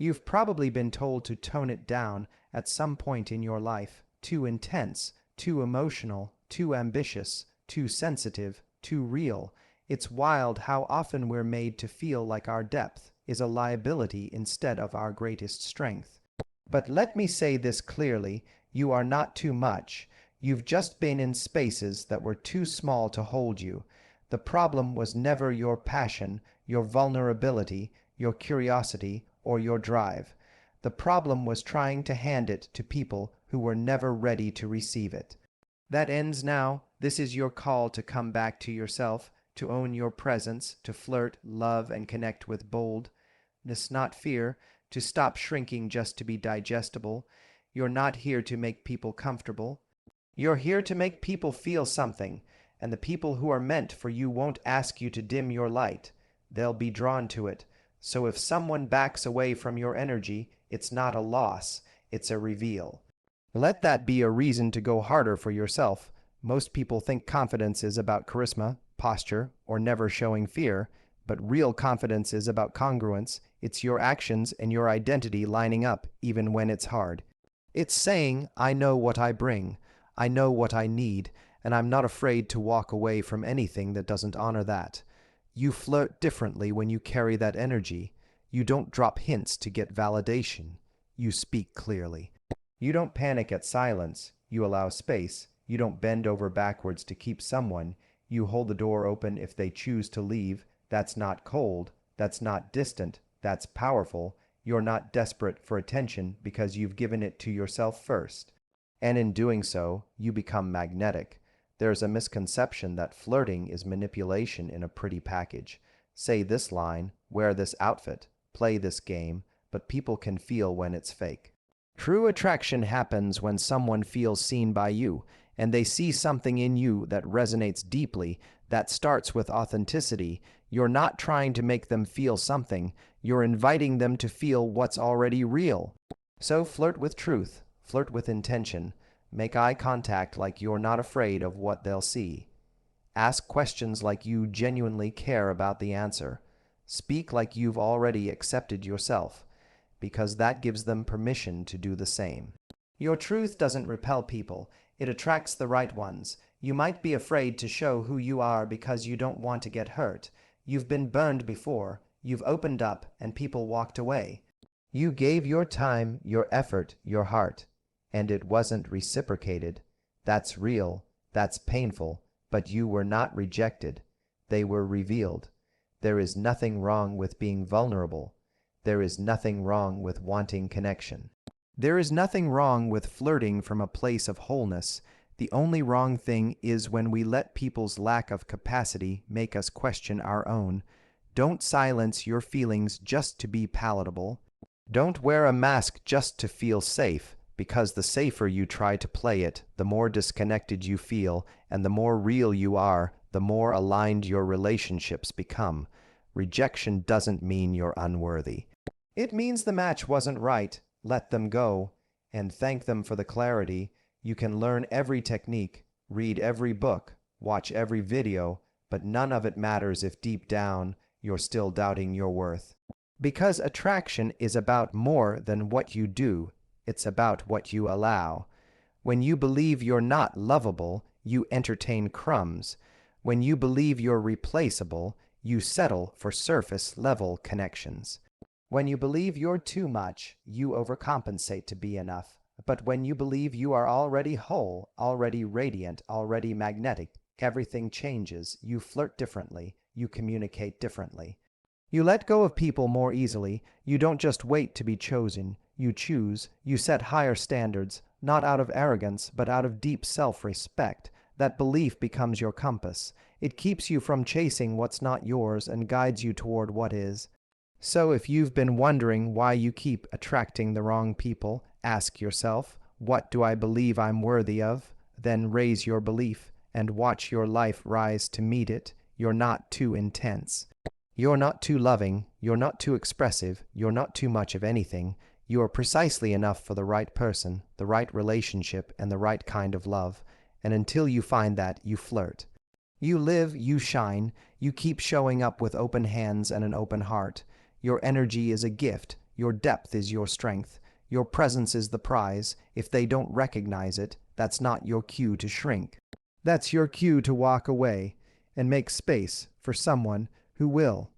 You've probably been told to tone it down at some point in your life. Too intense, too emotional, too ambitious, too sensitive, too real. It's wild how often we're made to feel like our depth is a liability instead of our greatest strength. But let me say this clearly, you are not too much. You've just been in spaces that were too small to hold you. The problem was never your passion, your vulnerability, your curiosity, or your drive. The problem was trying to hand it to people who were never ready to receive it. That ends now. This is your call to come back to yourself, to own your presence, to flirt, love, and connect with boldness, not fear, to stop shrinking just to be digestible. You're not here to make people comfortable. You're here to make people feel something, and the people who are meant for you won't ask you to dim your light. They'll be drawn to it. So if someone backs away from your energy, it's not a loss, it's a reveal. Let that be a reason to go harder for yourself. Most people think confidence is about charisma, posture, or never showing fear, but real confidence is about congruence. It's your actions and your identity lining up even when it's hard. It's saying, I know what I bring, I know what I need, and I'm not afraid to walk away from anything that doesn't honor that. You flirt differently when you carry that energy. You don't drop hints to get validation. You speak clearly. You don't panic at silence. You allow space. You don't bend over backwards to keep someone. You hold the door open if they choose to leave. That's not cold. That's not distant. That's powerful. You're not desperate for attention because you've given it to yourself first. And in doing so, you become magnetic. There's a misconception that flirting is manipulation in a pretty package. Say this line, wear this outfit, play this game, but people can feel when it's fake. True attraction happens when someone feels seen by you, and they see something in you that resonates deeply. That starts with authenticity. You're not trying to make them feel something. You're inviting them to feel what's already real. So flirt with truth. Flirt with intention. Make eye contact like you're not afraid of what they'll see. Ask questions like you genuinely care about the answer. Speak like you've already accepted yourself, because that gives them permission to do the same. Your truth doesn't repel people. It attracts the right ones. You might be afraid to show who you are because you don't want to get hurt. You've been burned before. You've opened up and people walked away. You gave your time, your effort, your heart, and it wasn't reciprocated. That's real. That's painful. But you were not rejected. They were revealed. There is nothing wrong with being vulnerable. There is nothing wrong with wanting connection. There is nothing wrong with flirting from a place of wholeness. The only wrong thing is when we let people's lack of capacity make us question our own. Don't silence your feelings just to be palatable. Don't wear a mask just to feel safe, because the safer you try to play it, the more disconnected you feel, and the more real you are, the more aligned your relationships become. Rejection doesn't mean you're unworthy. It means the match wasn't right. Let them go, and thank them for the clarity. You can learn every technique, read every book, watch every video, but none of it matters if deep down you're still doubting your worth. Because attraction is about more than what you do, it's about what you allow. When you believe you're not lovable, you entertain crumbs. When you believe you're replaceable, you settle for surface-level connections. When you believe you're too much, you overcompensate to be enough. But when you believe you are already whole, already radiant, already magnetic, everything changes. You flirt differently. You communicate differently. You let go of people more easily. You don't just wait to be chosen. You choose. You set higher standards, not out of arrogance, but out of deep self-respect. That belief becomes your compass. It keeps you from chasing what's not yours and guides you toward what is. So if you've been wondering why you keep attracting the wrong people, ask yourself, what do I believe I'm worthy of? Then raise your belief and watch your life rise to meet it. You're not too intense. You're not too loving. You're not too expressive. You're not too much of anything. You are precisely enough for the right person, the right relationship, and the right kind of love. And until you find that, you flirt. You live, you shine. You keep showing up with open hands and an open heart. Your energy is a gift. Your depth is your strength. Your presence is the prize. If they don't recognize it, that's not your cue to shrink. That's your cue to walk away and make space for someone who will.